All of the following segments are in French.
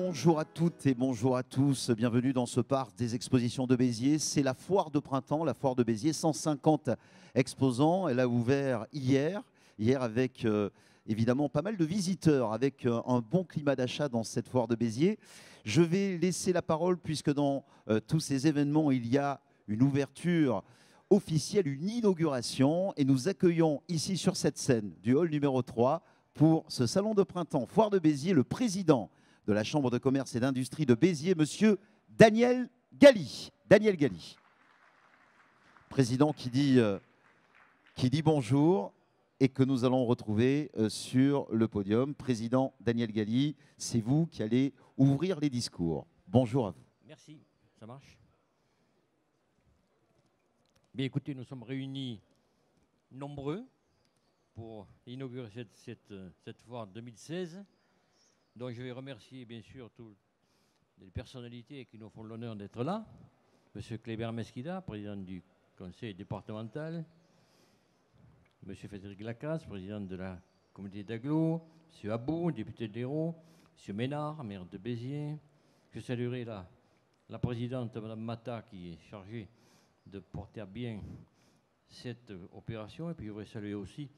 Bonjour à toutes et bonjour à tous, bienvenue dans ce parc des expositions de Béziers. C'est la foire de printemps, la foire de Béziers, 150 exposants. Elle a ouvert hier avec évidemment pas mal de visiteurs, avec un bon climat d'achat dans cette foire de Béziers. Je vais laisser la parole puisque dans tous ces événements, il y a une ouverture officielle, une inauguration, et nous accueillons ici sur cette scène du hall numéro 3 pour ce salon de printemps foire de Béziers, le président de la Chambre de commerce et d'industrie de Béziers, monsieur Daniel Galli. Daniel Galli, président qui dit bonjour et que nous allons retrouver sur le podium. Président Daniel Galli, c'est vous qui allez ouvrir les discours. Bonjour à vous. Merci, ça marche. Bien écoutez, nous sommes réunis nombreux pour inaugurer cette foire 2016. Donc je vais remercier bien sûr toutes les personnalités qui nous font l'honneur d'être là. Monsieur Kléber Mesquida, président du conseil départemental. Monsieur Frédéric Lacasse, président de la communauté d'Aglo. Monsieur Abou, député de l'Hérault. Monsieur Ménard, maire de Béziers. Je saluerai la présidente, Madame Mata, qui est chargée de porter à bien cette opération. Et puis je voudrais saluer aussi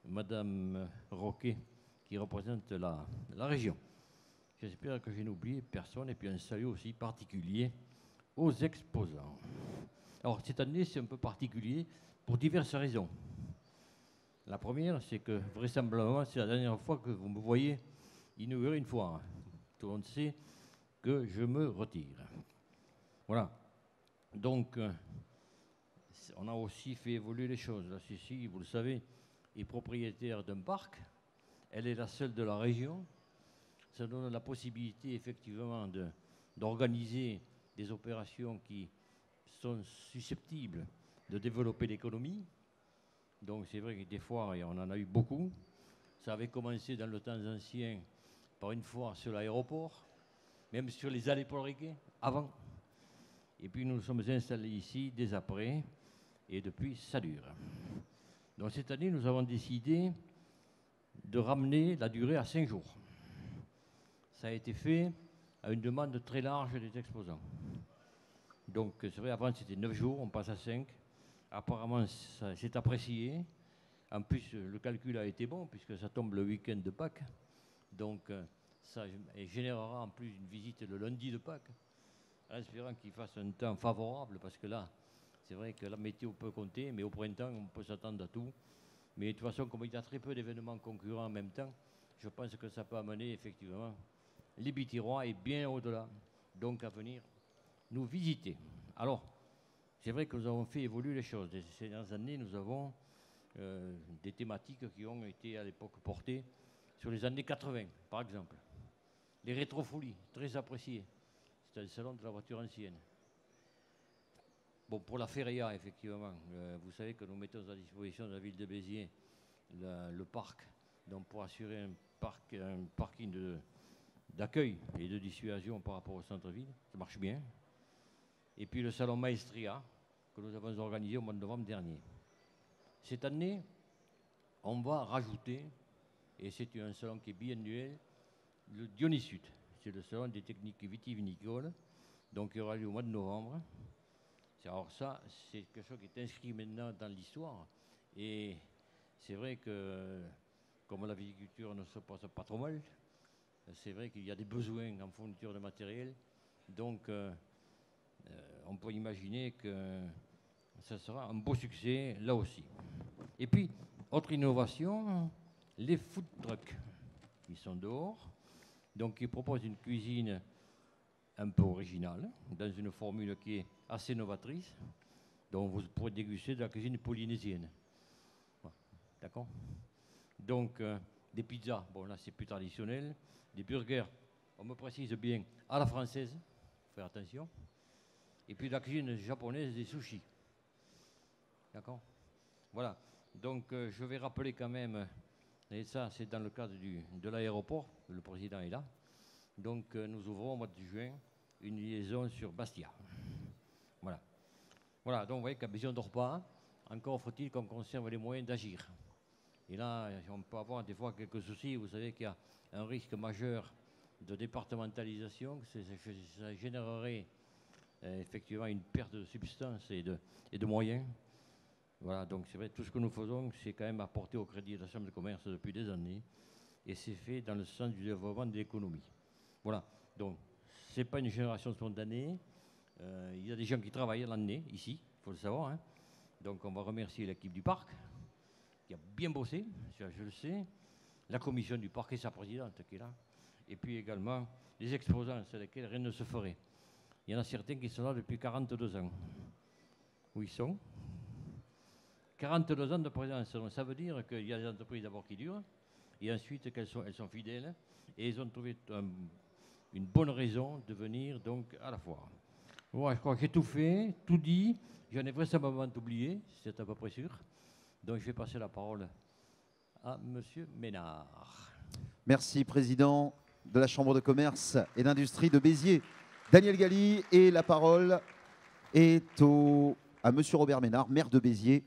Madame Roquet, qui représente la région. J'espère que je n'ai oublié personne. Et puis un salut aussi particulier aux exposants. Alors cette année, c'est un peu particulier pour diverses raisons. La première, c'est que vraisemblablement, c'est la dernière fois que vous me voyez inaugurer une foire. Tout le monde sait que je me retire. Voilà. Donc, on a aussi fait évoluer les choses. La Sicile, vous le savez, est propriétaire d'un parc. Elle est la seule de la région. Ça donne la possibilité, effectivement, d'organiser des opérations qui sont susceptibles de développer l'économie. Donc, c'est vrai que des fois, on en a eu beaucoup. Ça avait commencé dans le temps ancien par une foire sur l'aéroport, même sur les allées Paul Riquet, avant. Et puis, nous nous sommes installés ici dès après. Et depuis, ça dure. Donc, cette année, nous avons décidé de ramener la durée à 5 jours. Ça a été fait à une demande très large des exposants. Donc, c'est vrai, avant, c'était 9 jours, on passe à 5. Apparemment, ça s'est apprécié. En plus, le calcul a été bon, puisque ça tombe le week-end de Pâques. Donc, ça générera en plus une visite le lundi de Pâques, en espérant qu'il fasse un temps favorable, parce que là, c'est vrai que la météo peut compter, mais au printemps, on peut s'attendre à tout. Mais de toute façon, comme il y a très peu d'événements concurrents en même temps, je pense que ça peut amener effectivement les Bitirois et bien au-delà, donc à venir nous visiter. Alors, c'est vrai que nous avons fait évoluer les choses. Ces dernières années, nous avons des thématiques qui ont été à l'époque portées sur les années 80, par exemple. Les rétrofolies, très appréciées. C'était le salon de la voiture ancienne. Bon, pour la feria, effectivement, vous savez que nous mettons à disposition de la ville de Béziers le parc, donc pour assurer un parking d'accueil et de dissuasion par rapport au centre-ville. Ça marche bien. Et puis le salon Maestria, que nous avons organisé au mois de novembre dernier. Cette année, on va rajouter, et c'est un salon qui est biannuel, le Dionysut. C'est le salon des techniques vitivinicoles, donc il aura lieu au mois de novembre. Alors ça, c'est quelque chose qui est inscrit maintenant dans l'histoire. Et c'est vrai que, comme la viticulture ne se passe pas trop mal, c'est vrai qu'il y a des besoins en fourniture de matériel. Donc, on peut imaginer que ça sera un beau succès là aussi. Et puis, autre innovation, les food trucks qui sont dehors. Donc, ils proposent une cuisine un peu originale, dans une formule qui est assez novatrice. Donc, vous pourrez déguster de la cuisine polynésienne. D'accord? Donc, des pizzas, bon là c'est plus traditionnel. Des burgers, on me précise bien, à la française, faut faire attention. Et puis de la cuisine japonaise, des sushis. D'accord? Voilà. Donc, je vais rappeler quand même, et ça c'est dans le cadre de l'aéroport, le président est là. Donc, nous ouvrons au mois de juin une liaison sur Bastia. Voilà. Voilà, donc vous voyez qu'à Béziers on ne dort pas. Encore faut-il qu'on conserve les moyens d'agir. Et là, on peut avoir des fois quelques soucis. Vous savez qu'il y a un risque majeur de départementalisation, que ça générerait effectivement une perte de substance et de moyens. Voilà, donc c'est vrai, tout ce que nous faisons, c'est quand même apporté au crédit de la Chambre de commerce depuis des années, et c'est fait dans le sens du développement de l'économie. Voilà, donc ce n'est pas une génération spontanée, il y a des gens qui travaillent l'année, ici, il faut le savoir, hein. Donc on va remercier l'équipe du parc, qui a bien bossé, ça, je le sais, la commission du parc et sa présidente qui est là, et puis également les exposants sur lesquels rien ne se ferait. Il y en a certains qui sont là depuis 42 ans. Où ils sont? 42 ans de présence. Donc ça veut dire qu'il y a des entreprises d'abord qui durent, et ensuite elles sont fidèles, et ils ont trouvé une bonne raison de venir donc à la foire. Voilà, je crois que j'ai tout fait, tout dit. J'en ai vraisemblablement oublié, c'est à peu près sûr. Donc je vais passer la parole à Monsieur Ménard. Merci, président de la Chambre de commerce et d'industrie de Béziers, Daniel Galli. Et la parole est à Monsieur Robert Ménard, maire de Béziers.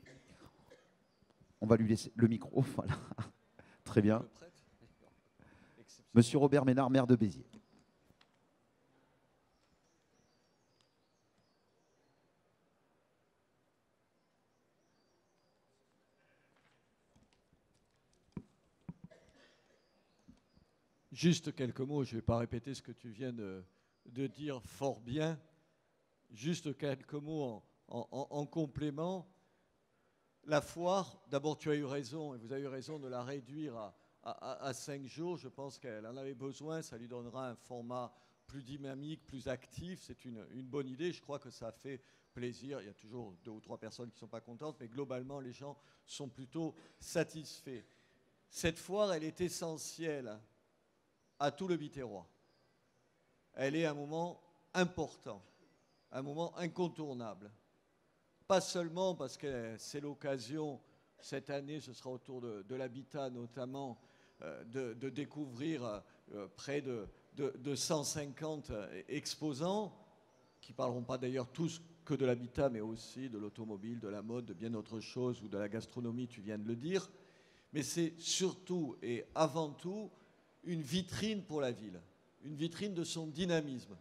On va lui laisser le micro. Voilà. Très bien. Monsieur Robert Ménard, maire de Béziers. Juste quelques mots, je ne vais pas répéter ce que tu viens de dire fort bien. Juste quelques mots en complément. La foire, d'abord tu as eu raison, et vous avez eu raison de la réduire à 5 jours. Je pense qu'elle en avait besoin, ça lui donnera un format plus dynamique, plus actif. C'est une bonne idée, je crois que ça fait plaisir. Il y a toujours 2 ou 3 personnes qui ne sont pas contentes, mais globalement les gens sont plutôt satisfaits. Cette foire, elle est essentielle à tout le Biterrois. Elle est un moment important, un moment incontournable. Pas seulement parce que c'est l'occasion, cette année ce sera autour de l'habitat notamment, de découvrir près de 150 exposants, qui ne parleront pas d'ailleurs tous que de l'habitat, mais aussi de l'automobile, de la mode, de bien autre chose, ou de la gastronomie, tu viens de le dire. Mais c'est surtout et avant tout une vitrine pour la ville, une vitrine de son dynamisme,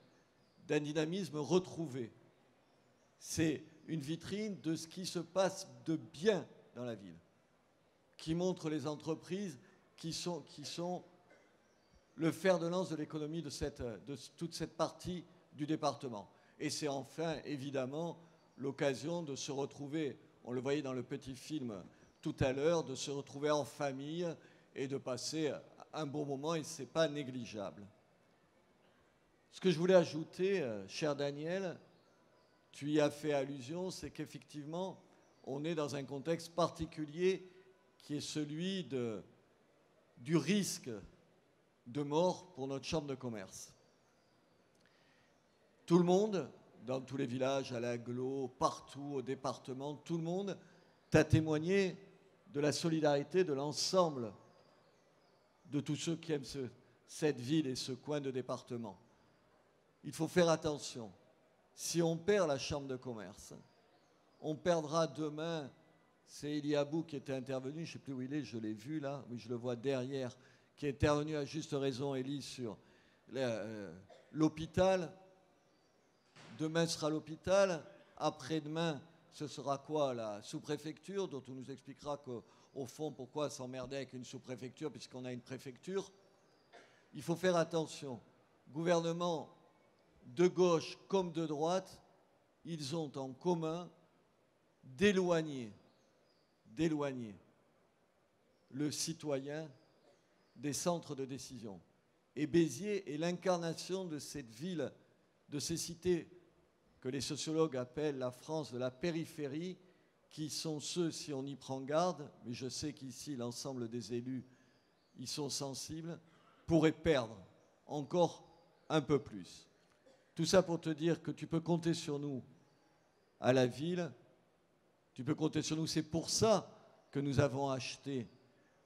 d'un dynamisme retrouvé. C'est une vitrine de ce qui se passe de bien dans la ville, qui montre les entreprises qui sont le fer de lance de l'économie de toute cette partie du département. Et c'est enfin, évidemment, l'occasion de se retrouver, on le voyait dans le petit film tout à l'heure, de se retrouver en famille et de passer un bon moment, et ce n'est pas négligeable. Ce que je voulais ajouter, cher Daniel, tu y as fait allusion, c'est qu'effectivement, on est dans un contexte particulier qui est celui du risque de mort pour notre chambre de commerce. Tout le monde, dans tous les villages, à l'agglo, partout, au département, tout le monde t'a témoigné de la solidarité de l'ensemble de tous ceux qui aiment cette ville et ce coin de département. Il faut faire attention. Si on perd la chambre de commerce, on perdra demain, c'est Eliabou qui était intervenu, je ne sais plus où il est, je l'ai vu là, oui je le vois derrière, qui est intervenu à juste raison, Élie, sur l'hôpital. Demain sera l'hôpital, après-demain ce sera quoi, la sous-préfecture, dont on nous expliquera qu'au fond pourquoi s'emmerder avec une sous-préfecture puisqu'on a une préfecture. Il faut faire attention. Gouvernement de gauche comme de droite, ils ont en commun d'éloigner le citoyen des centres de décision. Et Béziers est l'incarnation de cette ville, de ces cités que les sociologues appellent la France de la périphérie, qui sont ceux, si on y prend garde, mais je sais qu'ici l'ensemble des élus y sont sensibles, pourraient perdre encore un peu plus. Tout ça pour te dire que tu peux compter sur nous à la ville, tu peux compter sur nous. C'est pour ça que nous avons acheté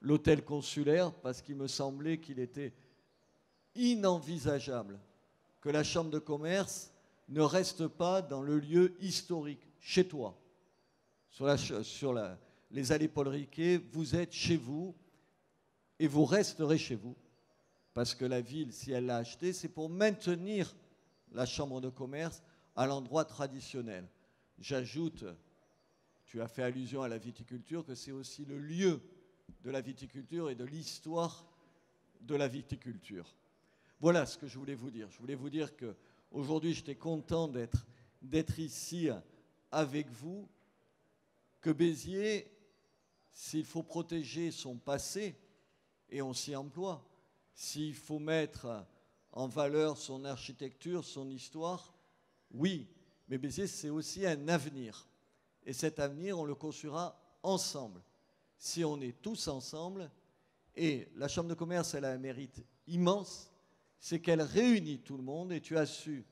l'hôtel consulaire, parce qu'il me semblait qu'il était inenvisageable que la chambre de commerce ne reste pas dans le lieu historique, chez toi. Sur les allées Paul Riquet, vous êtes chez vous et vous resterez chez vous. parce que la ville, si elle l'a acheté, c'est pour maintenir la chambre de commerce à l'endroit traditionnel. J'ajoute, tu as fait allusion à la viticulture, que c'est aussi le lieu de la viticulture et de l'histoire de la viticulture. Voilà ce que je voulais vous dire. Je voulais vous dire qu'aujourd'hui, j'étais content d'être ici avec vous, que Béziers, s'il faut protéger son passé, et on s'y emploie, s'il faut mettre en valeur son architecture, son histoire, oui, mais Béziers, c'est aussi un avenir. Et cet avenir, on le construira ensemble. Si on est tous ensemble, et la Chambre de commerce, elle a un mérite immense, c'est qu'elle réunit tout le monde, et tu as su,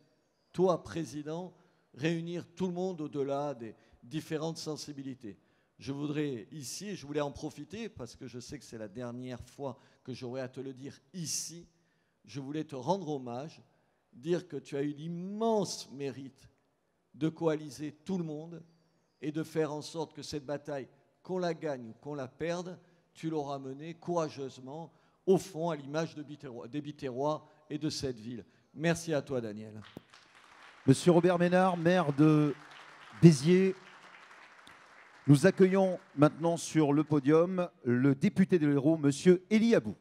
toi, président, réunir tout le monde au-delà des différentes sensibilités. Je voudrais ici, et je voulais en profiter, parce que je sais que c'est la dernière fois que j'aurai à te le dire ici, je voulais te rendre hommage, dire que tu as eu l'immense mérite de coaliser tout le monde et de faire en sorte que cette bataille, qu'on la gagne ou qu'on la perde, tu l'auras menée courageusement, au fond, à l'image des Biterrois et de cette ville. Merci à toi, Daniel. Monsieur Robert Ménard, maire de Béziers, nous accueillons maintenant sur le podium le député de l'Hérault, monsieur Élie Abou.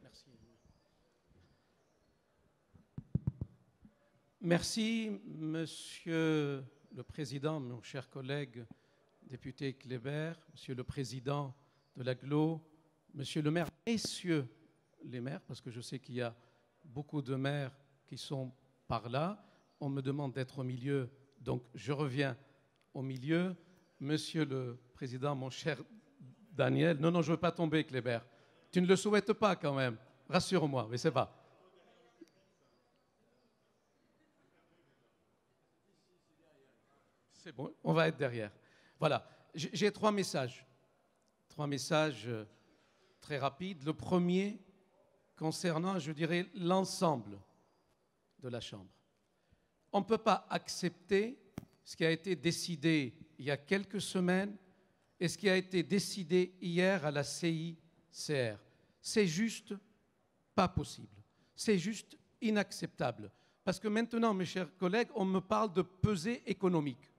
Merci, monsieur le président, mon cher collègue député Kléber, monsieur le président de l'Agglo, monsieur le maire, messieurs les maires, parce que je sais qu'il y a beaucoup de maires qui sont par là. On me demande d'être au milieu, donc je reviens au milieu. Monsieur le président, mon cher Daniel, non, je ne veux pas tomber, Kléber. Tu ne le souhaites pas quand même, rassure-moi, mais c'est pas. C'est bon, on va être derrière. Voilà, j'ai trois messages très rapides. Le premier concernant, je dirais, l'ensemble de la Chambre. On ne peut pas accepter ce qui a été décidé il y a quelques semaines et ce qui a été décidé hier à la CICR. C'est juste pas possible. C'est juste inacceptable. Parce que maintenant, mes chers collègues, on me parle de pesée économique.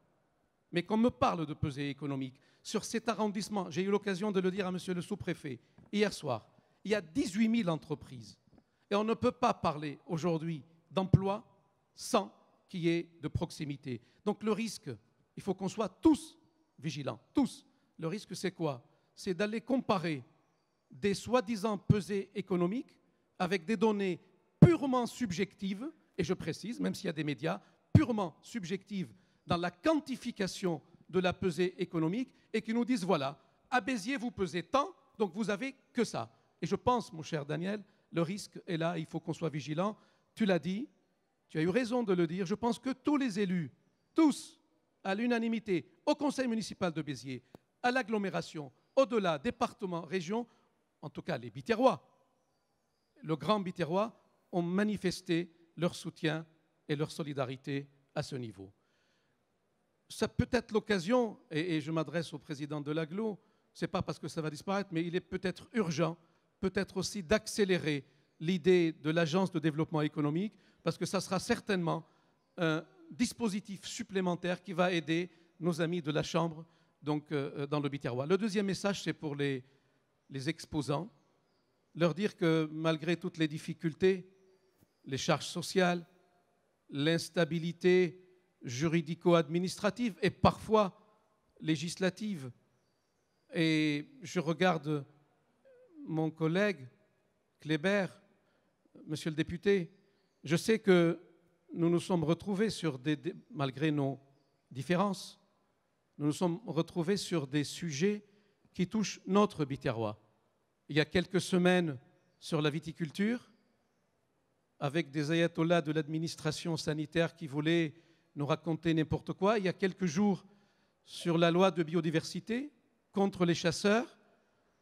Mais qu'on me parle de pesée économique sur cet arrondissement, j'ai eu l'occasion de le dire à monsieur le sous-préfet hier soir, il y a 18 000 entreprises. Et on ne peut pas parler aujourd'hui d'emploi sans qu'il y ait de proximité. Donc le risque, il faut qu'on soit tous vigilants, tous. Le risque, c'est quoi? C'est d'aller comparer des soi-disant pesées économiques avec des données purement subjectives, et je précise, même s'il y a des médias, purement subjectives dans la quantification de la pesée économique, et qui nous disent, voilà, à Béziers, vous pesez tant, donc vous n'avez que ça. Et je pense, mon cher Daniel, le risque est là, il faut qu'on soit vigilant. Tu l'as dit, tu as eu raison de le dire, je pense que tous les élus, tous, à l'unanimité, au conseil municipal de Béziers, à l'agglomération, au-delà, département, région, en tout cas les Biterrois, le grand Biterrois, ont manifesté leur soutien et leur solidarité à ce niveau. Ça peut être l'occasion, et je m'adresse au président de l'Agglo, ce n'est pas parce que ça va disparaître, mais il est peut-être urgent, peut-être aussi d'accélérer l'idée de l'agence de développement économique, parce que ça sera certainement un dispositif supplémentaire qui va aider nos amis de la Chambre donc, dans le Biterrois. Le deuxième message, c'est pour les exposants, leur dire que malgré toutes les difficultés, les charges sociales, l'instabilité juridico-administrative et parfois législative, et je regarde mon collègue Kléber, monsieur le député, je sais que nous nous sommes retrouvés sur malgré nos différences, nous nous sommes retrouvés sur des sujets qui touchent notre Biterrois. Il y a quelques semaines sur la viticulture, avec des ayatollahs de l'administration sanitaire qui voulaient nous raconter n'importe quoi. Il y a quelques jours sur la loi de biodiversité contre les chasseurs,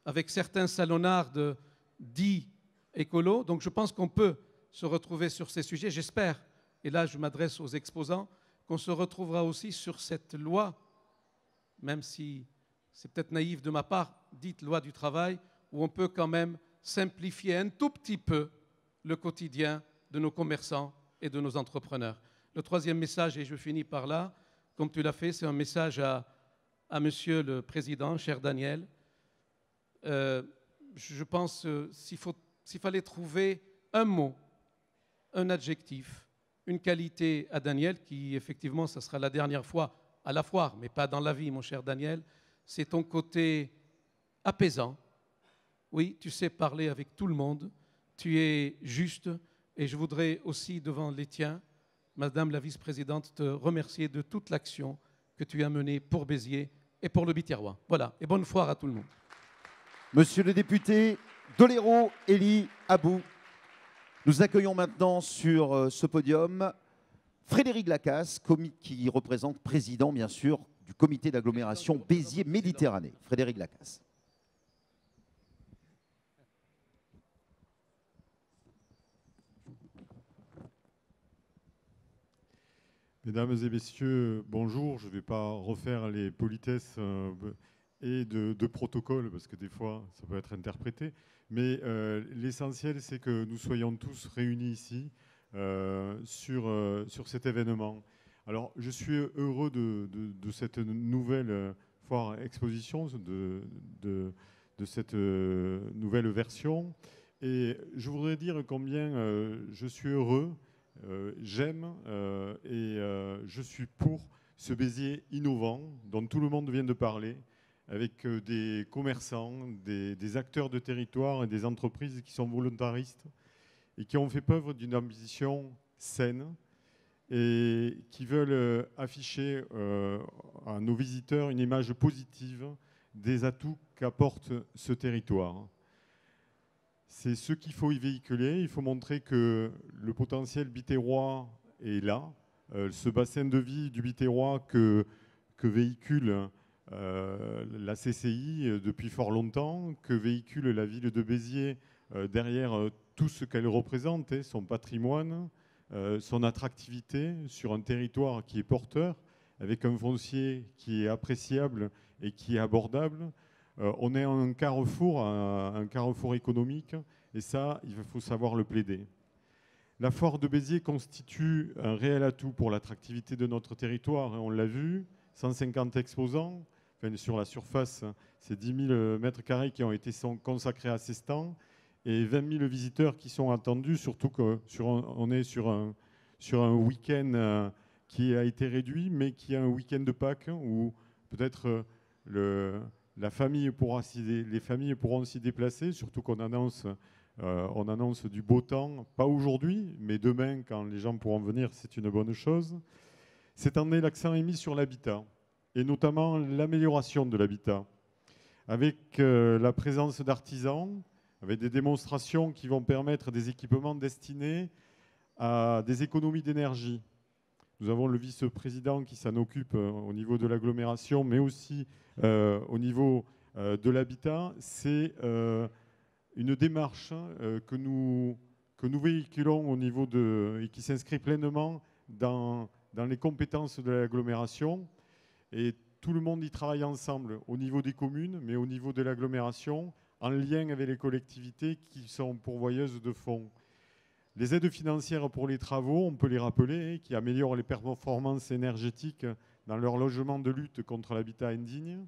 avec certains salonnards dits écolos. Donc je pense qu'on peut se retrouver sur ces sujets. J'espère, et là je m'adresse aux exposants, qu'on se retrouvera aussi sur cette loi, même si c'est peut-être naïf de ma part, dite loi du travail, où on peut quand même simplifier un tout petit peu le quotidien de nos commerçants et de nos entrepreneurs. Le troisième message, et je finis par là, comme tu l'as fait, c'est un message à Monsieur le Président, cher Daniel. Je pense s'il fallait trouver un mot, un adjectif, une qualité à Daniel, qui effectivement, ça sera la dernière fois à la foire, mais pas dans la vie, mon cher Daniel, c'est ton côté apaisant. Oui, tu sais parler avec tout le monde, tu es juste, et je voudrais aussi, devant les tiens, Madame la vice-présidente, te remercier de toute l'action que tu as menée pour Béziers et pour le Biterrois. Voilà, et bonne foire à tout le monde. Monsieur le député Dolero Eli Abou, nous accueillons maintenant sur ce podium Frédéric Lacasse, qui représente président, bien sûr, du comité d'agglomération Béziers-Méditerranée. Frédéric Lacasse. Mesdames et messieurs, bonjour. Je ne vais pas refaire les politesses et de protocole, parce que des fois, ça peut être interprété. Mais l'essentiel, c'est que nous soyons tous réunis ici sur cet événement. Alors, je suis heureux de cette nouvelle foire exposition, de cette nouvelle version. Et je voudrais dire combien je suis heureux, j'aime et je suis pour ce Béziers innovant dont tout le monde vient de parler, avec des commerçants, des acteurs de territoire et des entreprises qui sont volontaristes et qui ont fait preuve d'une ambition saine et qui veulent afficher à nos visiteurs une image positive des atouts qu'apporte ce territoire. C'est ce qu'il faut y véhiculer. Il faut montrer que le potentiel biterrois est là. Ce bassin de vie du biterrois que véhicule la CCI depuis fort longtemps, que véhicule la ville de Béziers derrière tout ce qu'elle représente, son patrimoine, son attractivité sur un territoire qui est porteur, avec un foncier qui est appréciable et qui est abordable. On est un carrefour économique, et ça, il faut savoir le plaider. La foire de Béziers constitue un réel atout pour l'attractivité de notre territoire, on l'a vu, 150 exposants, enfin, sur la surface, c'est 10 000 mètres carrés qui ont été consacrés à ces stands, et 20 000 visiteurs qui sont attendus, surtout qu'on est sur un week-end qui a été réduit, mais qui est un week-end de Pâques, où peut-être les familles pourront s'y déplacer, surtout qu'on annonce du beau temps, pas aujourd'hui, mais demain, quand les gens pourront venir, c'est une bonne chose. Cette année, l'accent est mis sur l'habitat, et notamment l'amélioration de l'habitat, avec la présence d'artisans, avec des démonstrations qui vont permettre des équipements destinés à des économies d'énergie. Nous avons le vice-président qui s'en occupe au niveau de l'agglomération, mais aussi au niveau de l'habitat. C'est une démarche que nous véhiculons au niveau et qui s'inscrit pleinement dans les compétences de l'agglomération. Et tout le monde y travaille ensemble au niveau des communes, mais au niveau de l'agglomération, en lien avec les collectivités qui sont pourvoyeuses de fonds. Les aides financières pour les travaux, on peut les rappeler, qui améliorent les performances énergétiques dans leur logement de lutte contre l'habitat indigne.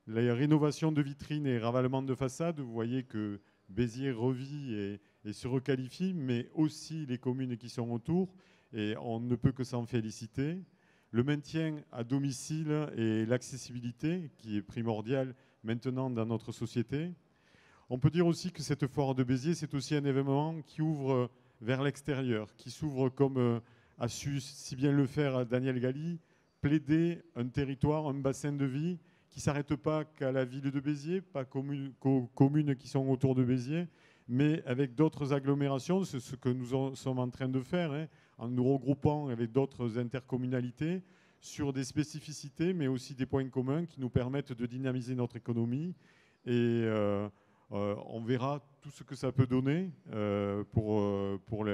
La rénovation de vitrines et ravalement de façades, vous voyez que Béziers revit et se requalifie, mais aussi les communes qui sont autour, et on ne peut que s'en féliciter. Le maintien à domicile et l'accessibilité, qui est primordial maintenant dans notre société. On peut dire aussi que cette foire de Béziers, c'est aussi un événement qui ouvre vers l'extérieur, qui s'ouvre comme a su si bien le faire Daniel Galli, plaider un territoire, un bassin de vie qui ne s'arrête pas qu'à la ville de Béziers, pas qu'aux communes qui sont autour de Béziers, mais avec d'autres agglomérations. C'est ce que nous sommes en train de faire, en nous regroupant avec d'autres intercommunalités sur des spécificités, mais aussi des points communs qui nous permettent de dynamiser notre économie. Et on verra tout ce que ça peut donner pour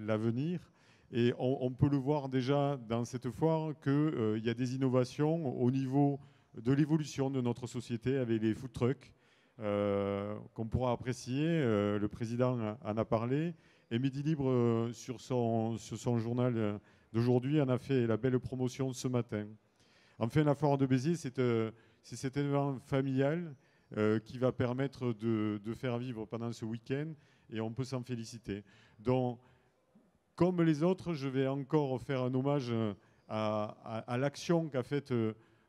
l'avenir. Et on peut le voir déjà dans cette foire qu'il y a des innovations au niveau de l'évolution de notre société avec les food trucks, qu'on pourra apprécier. Le président en a parlé. Et Midi Libre, sur son journal d'aujourd'hui, en a fait la belle promotion ce matin. Enfin, la foire de Béziers, c'est cet événement familial qui va permettre de faire vivre pendant ce week-end, et on peut s'en féliciter. Donc, comme les autres, je vais encore faire un hommage à l'action qu'a faite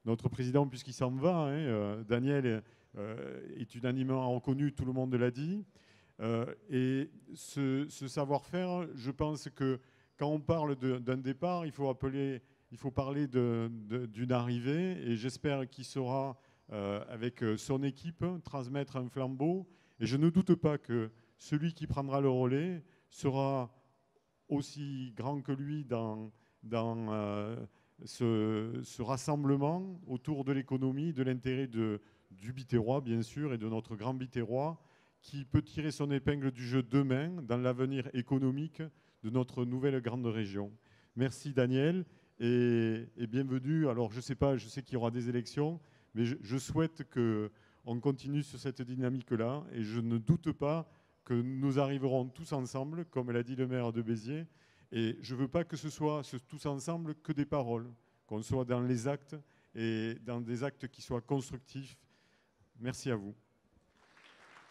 notre président, puisqu'il s'en va. Daniel est unanimement reconnu, tout le monde l'a dit. Et ce savoir-faire, je pense que quand on parle d'un départ, il faut parler d'une arrivée, et j'espère qu'il saura, avec son équipe, transmettre un flambeau. Et je ne doute pas que celui qui prendra le relais sera aussi grand que lui dans ce rassemblement autour de l'économie, de l'intérêt du Biterrois, bien sûr, et de notre grand Biterrois, qui peut tirer son épingle du jeu demain dans l'avenir économique de notre nouvelle grande région. Merci Daniel, et bienvenue. Alors je sais qu'il y aura des élections, mais je souhaite qu'on continue sur cette dynamique-là, et je ne doute pas que nous arriverons tous ensemble, comme l'a dit le maire de Béziers. Et je ne veux pas que ce soit tous ensemble que des paroles, qu'on soit dans les actes, et dans des actes qui soient constructifs. Merci à vous.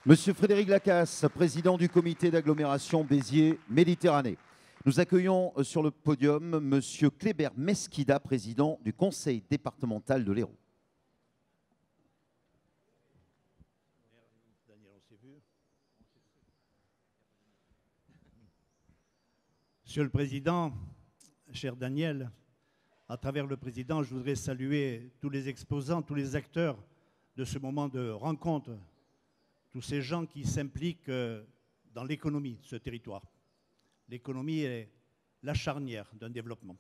Monsieur Frédéric Lacasse, président du comité d'agglomération Béziers-Méditerranée. Nous accueillons sur le podium monsieur Kléber Mesquida, président du conseil départemental de l'Hérault. Monsieur le Président, cher Daniel, à travers le Président, je voudrais saluer tous les exposants, tous les acteurs de ce moment de rencontre, tous ces gens qui s'impliquent dans l'économie de ce territoire. L'économie est la charnière d'un développement.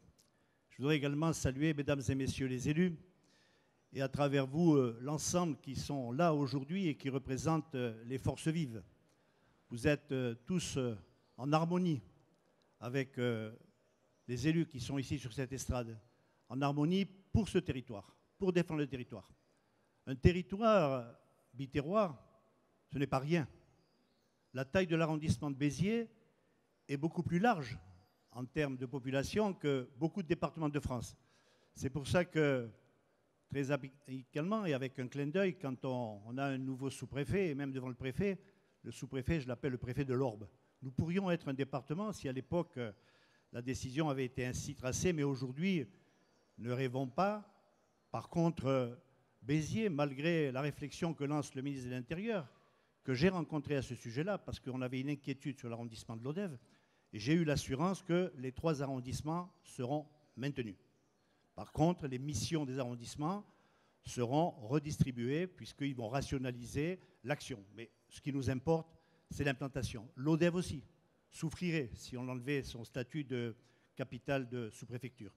Je voudrais également saluer, mesdames et messieurs les élus, et à travers vous, l'ensemble qui sont là aujourd'hui et qui représentent les forces vives. Vous êtes tous en harmonie avec les élus qui sont ici sur cette estrade, en harmonie pour ce territoire, pour défendre le territoire. Un territoire biterrois, ce n'est pas rien. La taille de l'arrondissement de Béziers est beaucoup plus large en termes de population que beaucoup de départements de France. C'est pour ça que, très amicalement et avec un clin d'œil, quand on a un nouveau sous-préfet, et même devant le préfet, le sous-préfet, je l'appelle le préfet de l'Orbe. Nous pourrions être un département si à l'époque la décision avait été ainsi tracée, mais aujourd'hui, ne rêvons pas. Par contre, Béziers, malgré la réflexion que lance le ministre de l'Intérieur, que j'ai rencontré à ce sujet-là, parce qu'on avait une inquiétude sur l'arrondissement de l'Odève, et j'ai eu l'assurance que les 3 arrondissements seront maintenus. Par contre, les missions des arrondissements seront redistribuées, puisqu'ils vont rationaliser l'action. Mais ce qui nous importe, c'est l'implantation. L'Odève aussi souffrirait si on enlevait son statut de capitale de sous-préfecture.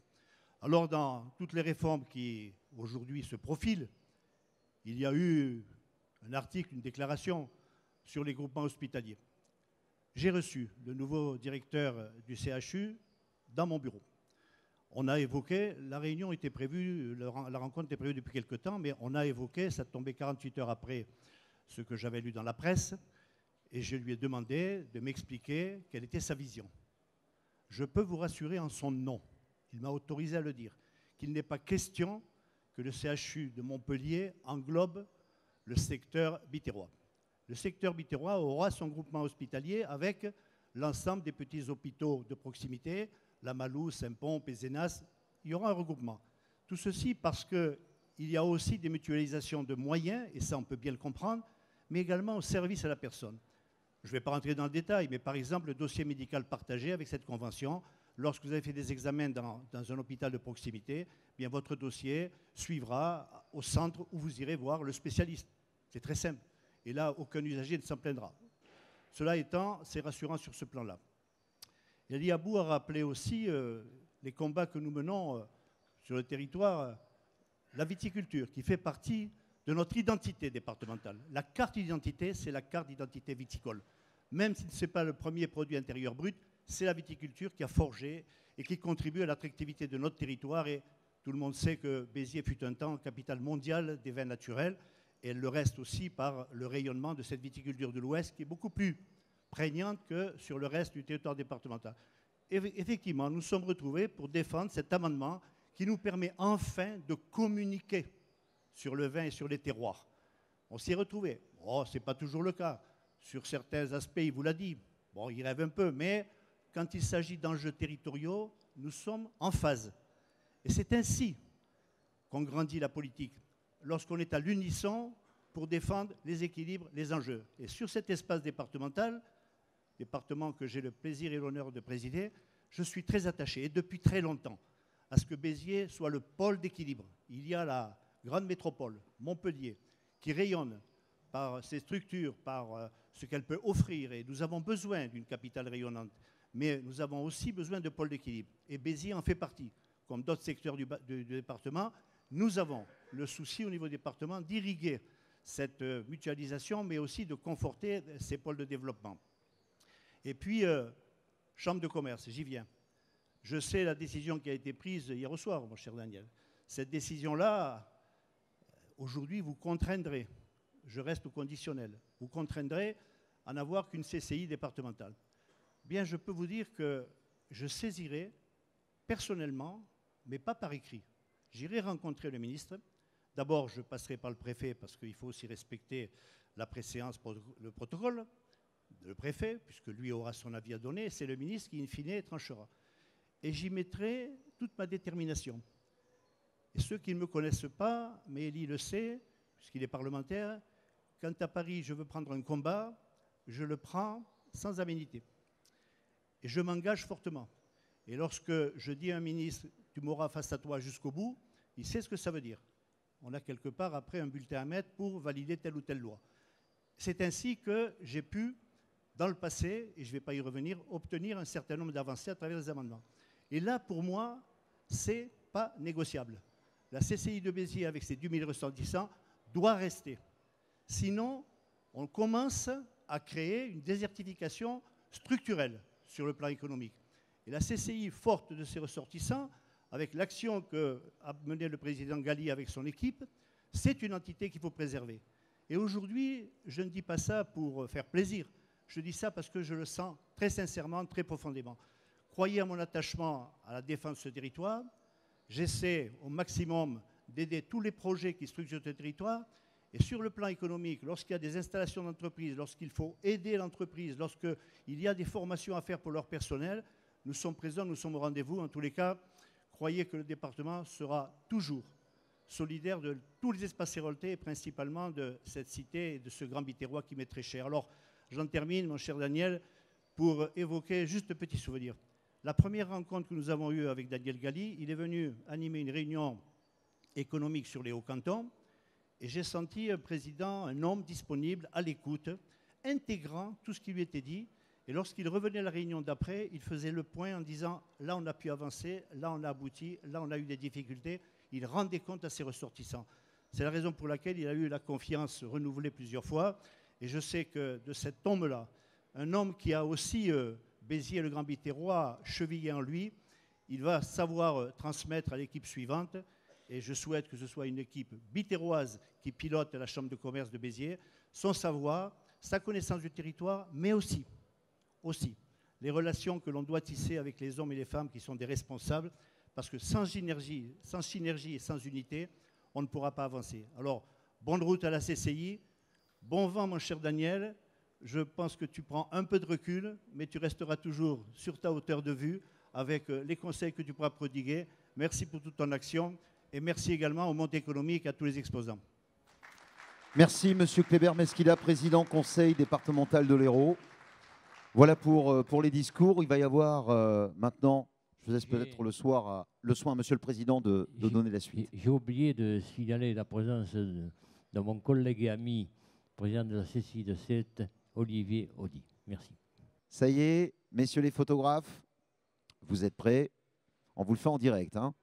Alors, dans toutes les réformes qui aujourd'hui se profilent, il y a eu un article, une déclaration sur les groupements hospitaliers. J'ai reçu le nouveau directeur du CHU dans mon bureau. On a évoqué, la réunion était prévue, la rencontre était prévue depuis quelque temps, mais on a évoqué, ça tombait 48 heures après ce que j'avais lu dans la presse, et je lui ai demandé de m'expliquer quelle était sa vision. Je peux vous rassurer en son nom, il m'a autorisé à le dire, qu'il n'est pas question que le CHU de Montpellier englobe le secteur biterrois. Le secteur biterrois aura son groupement hospitalier avec l'ensemble des petits hôpitaux de proximité, la Malou, Saint-Pons, Pézenas, il y aura un regroupement. Tout ceci parce qu'il y a aussi des mutualisations de moyens, et ça on peut bien le comprendre, mais également au service à la personne. Je ne vais pas rentrer dans le détail, mais par exemple le dossier médical partagé avec cette convention, lorsque vous avez fait des examens dans un hôpital de proximité, bien votre dossier suivra au centre où vous irez voir le spécialiste. C'est très simple. Et là, aucun usager ne s'en plaindra. Cela étant, c'est rassurant sur ce plan-là. Yali Abou a rappelé aussi les combats que nous menons sur le territoire, la viticulture, qui fait partie de notre identité départementale. La carte d'identité, c'est la carte d'identité viticole. Même si ce n'est pas le premier produit intérieur brut, c'est la viticulture qui a forgé et qui contribue à l'attractivité de notre territoire. Et tout le monde sait que Béziers fut un temps capitale mondiale des vins naturels. et elle le reste aussi par le rayonnement de cette viticulture de l'Ouest qui est beaucoup plus prégnante que sur le reste du territoire départemental. Et effectivement, nous sommes retrouvés pour défendre cet amendement qui nous permet enfin de communiquer sur le vin et sur les terroirs. On s'y est retrouvés. Oh, ce n'est pas toujours le cas. Sur certains aspects, il vous l'a dit. Bon, il rêve un peu, mais quand il s'agit d'enjeux territoriaux, nous sommes en phase. Et c'est ainsi qu'on grandit la politique, lorsqu'on est à l'unisson pour défendre les équilibres, les enjeux. Et sur cet espace départemental, département que j'ai le plaisir et l'honneur de présider, je suis très attaché, et depuis très longtemps, à ce que Béziers soit le pôle d'équilibre. Il y a la grande métropole, Montpellier, qui rayonne par ses structures, par ce qu'elle peut offrir, et nous avons besoin d'une capitale rayonnante, mais nous avons aussi besoin de pôles d'équilibre. Et Béziers en fait partie. Comme d'autres secteurs du département, nous avons le souci au niveau du département d'irriguer cette mutualisation, mais aussi de conforter ces pôles de développement. Et puis, chambre de commerce, j'y viens. Je sais la décision qui a été prise hier au soir, mon cher Daniel. Cette décision-là, aujourd'hui, vous contraindrez, je reste au conditionnel, vous contraindrez à n'avoir qu'une CCI départementale. Bien, je peux vous dire que je saisirai personnellement, mais pas par écrit. J'irai rencontrer le ministre. D'abord, je passerai par le préfet parce qu'il faut aussi respecter la préséance pour le protocole, le préfet, puisque lui aura son avis à donner, c'est le ministre qui, in fine, tranchera. Et j'y mettrai toute ma détermination. Et ceux qui ne me connaissent pas, mais Élie le sait, puisqu'il est parlementaire, quand à Paris je veux prendre un combat, je le prends sans aménité. Et je m'engage fortement. Et lorsque je dis à un ministre, tu m'auras face à toi jusqu'au bout, il sait ce que ça veut dire. On a quelque part après un bulletin à mettre pour valider telle ou telle loi. C'est ainsi que j'ai pu, dans le passé, et je ne vais pas y revenir, obtenir un certain nombre d'avancées à travers les amendements. Et là, pour moi, ce n'est pas négociable. La CCI de Béziers, avec ses 10 000 ressortissants, doit rester. Sinon, on commence à créer une désertification structurelle sur le plan économique. Et la CCI, forte de ses ressortissants, avec l'action qu'a menée le président Galli avec son équipe, c'est une entité qu'il faut préserver. Et aujourd'hui, je ne dis pas ça pour faire plaisir. Je dis ça parce que je le sens très sincèrement, très profondément. Croyez à mon attachement à la défense de ce territoire. J'essaie au maximum d'aider tous les projets qui structurent ce territoire. Et sur le plan économique, lorsqu'il y a des installations d'entreprise, lorsqu'il faut aider l'entreprise, lorsqu'il y a des formations à faire pour leur personnel, nous sommes présents, nous sommes au rendez-vous. En tous les cas, croyez que le département sera toujours solidaire de tous les espaces héroltais et principalement de cette cité et de ce grand Biterrois qui m'est très cher. Alors, j'en termine, mon cher Daniel, pour évoquer juste un petit souvenir. La première rencontre que nous avons eue avec Daniel Galli, il est venu animer une réunion économique sur les Hauts-Cantons et j'ai senti un président, un homme disponible, à l'écoute, intégrant tout ce qui lui était dit. Et lorsqu'il revenait à la réunion d'après, il faisait le point en disant « là, on a pu avancer, là, on a abouti, là, on a eu des difficultés ». Il rendait compte à ses ressortissants. C'est la raison pour laquelle il a eu la confiance renouvelée plusieurs fois. Et je sais que de cet homme-là, un homme qui a aussi Béziers, le Grand Biterrois, chevillé en lui, il va savoir transmettre à l'équipe suivante. Et je souhaite que ce soit une équipe biterroise qui pilote la Chambre de commerce de Béziers, son savoir, sa connaissance du territoire, mais aussi les relations que l'on doit tisser avec les hommes et les femmes qui sont des responsables, parce que sans synergie et sans unité, on ne pourra pas avancer. Alors, bonne route à la CCI, bon vent mon cher Daniel, je pense que tu prends un peu de recul, mais tu resteras toujours sur ta hauteur de vue avec les conseils que tu pourras prodiguer. Merci pour toute ton action et merci également au monde économique et à tous les exposants. Merci Monsieur Kléber Mesquida, président conseil départemental de l'Hérault. Voilà pour les discours. Il va y avoir maintenant, je vous laisse peut-être le soin à Monsieur le Président de donner la suite. J'ai oublié de signaler la présence de mon collègue et ami, président de la CCI de Sète, Olivier Audy. Merci. Ça y est, messieurs les photographes, vous êtes prêts? On vous le fait en direct, hein?